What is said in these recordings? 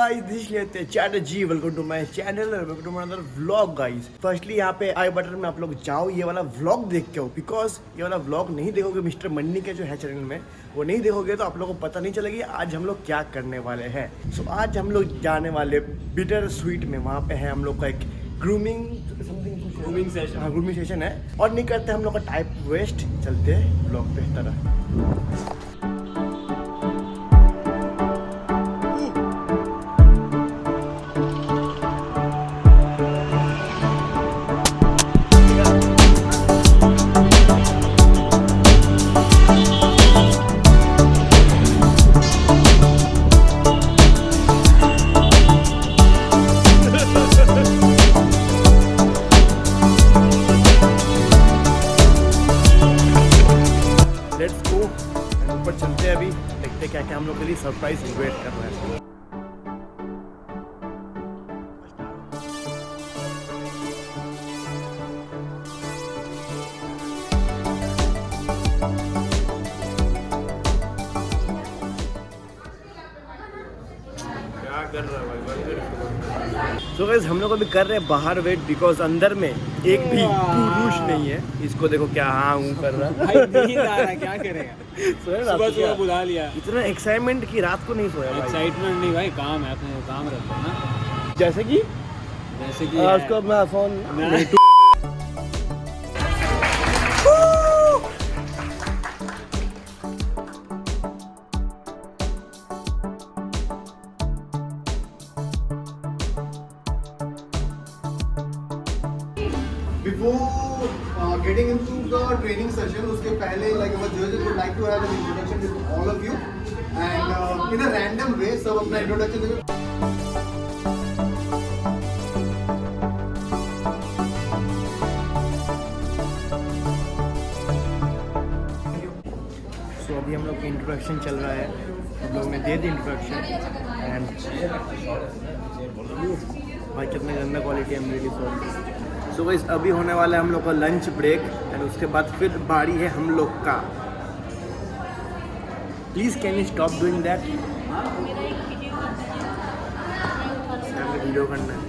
guys, this is Shiladitya Chatterjee. Welcome to my channel and welcome to another vlog guys. Firstly यहाँ पे आई button में आप लोग जाओ, ये वाला vlog देख के हो, बिकॉज ये वाला vlog नहीं देखोगे मिस्टर मन्नी के जो है चैनल में, वो नहीं देखोगे तो आप लोगों को पता नहीं चलेगी आज हम लोग क्या करने वाले हैं. सो आज हम लोग जाने वाले बिटर स्वीट में, वहाँ पे है हम लोग का एक ग्रूमिंग सेशन. हाँ, ग्रूमिंग सेशन है और नहीं करते हम लोग का टाइप वेस्ट. चलते हैं ब्लॉग पे इस तरह. ऊपर चलते हैं, अभी देखते क्या क्या हम लोग के लिए सरप्राइज वेट कर रहे हैं. क्या कर रहा है भाई? सो गाइस हम लोग अभी कर रहे हैं बाहर वेट, बिकॉज अंदर में एक भी पुरुष नहीं है. इसको देखो क्या हाँ कर रहा है. नींद आ रहा है, क्या करेगा. सुबह बुला लिया. इतना एक्साइटमेंट की रात को नहीं सोया. एक्साइटमेंट नहीं भाई, काम है, अपने काम रहता है ना. जैसे कि उसको अपना phone Before getting into the training session, उसके पहले like our judges would like to have an introduction with all of you, and in a random way सब अपना introduction देंगे. सो अभी हम लोग की इंट्रोडक्शन चल रहा है. हम लोग ने दे दी इंट्रोडक्शन एंड भाई कितना गंदा क्वालिटी है. Really sorry. सो गाइस अभी होने वाला है हम लोग का लंच ब्रेक एंड उसके बाद फिर बारी है हम लोग का. Please can you stop doing that. Video करना है.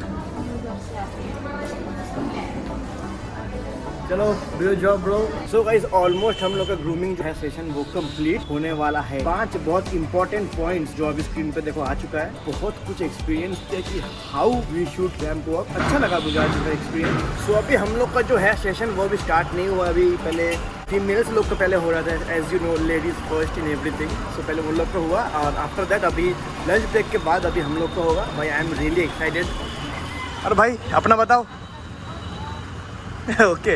चलो do job bro. So guys almost हम लोग का ग्रूमिंग जो है सेशन वो कंप्लीट होने वाला है. 5 बहुत इंपॉर्टेंट पॉइंट्स जो अभी स्क्रीन पे देखो आ चुका है. बहुत कुछ एक्सपीरियंस किया कि how we shoot ramp walk. अच्छा लगा मुझे आज का एक्सपीरियंस. सो अभी हम लोग का जो है सेशन वो भी स्टार्ट नहीं हुआ. अभी पहले फीमेल्स लोग का पहले हो रहा था, as you know ladies first in everything. So पहले वो लोग का हुआ और आफ्टर दैट अभी लंच ब्रेक के बाद अभी हम लोग का होगा. भाई आई एम रियली एक्साइटेड. और भाई अपना बताओ. ओके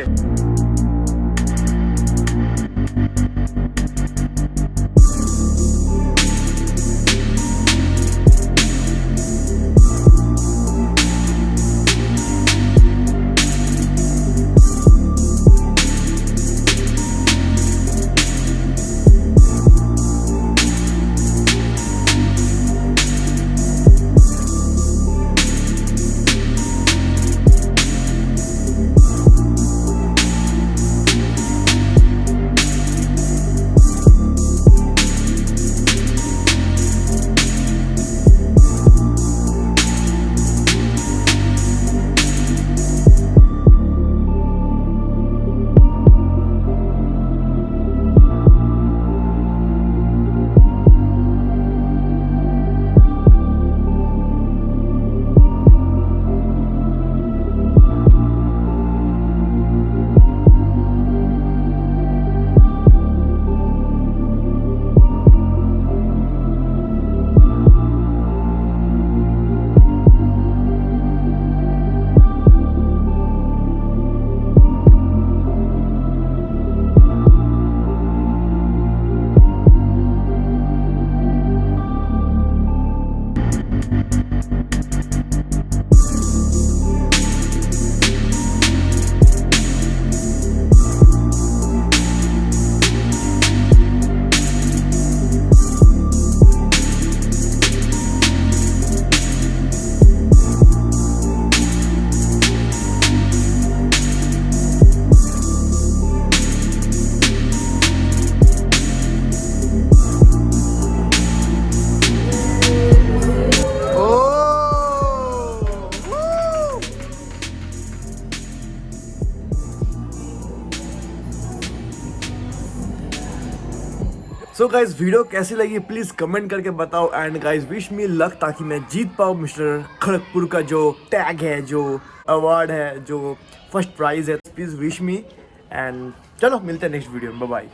सो गाइज वीडियो कैसी लगी प्लीज कमेंट करके बताओ and guys wish me luck ताकि मैं जीत पाऊँ मिस्टर खड़गपुर का जो टैग है, जो अवार्ड है, जो फर्स्ट प्राइज है। प्लीज विश मी एंड चलो मिलते हैं नेक्स्ट वीडियो में। Bye bye.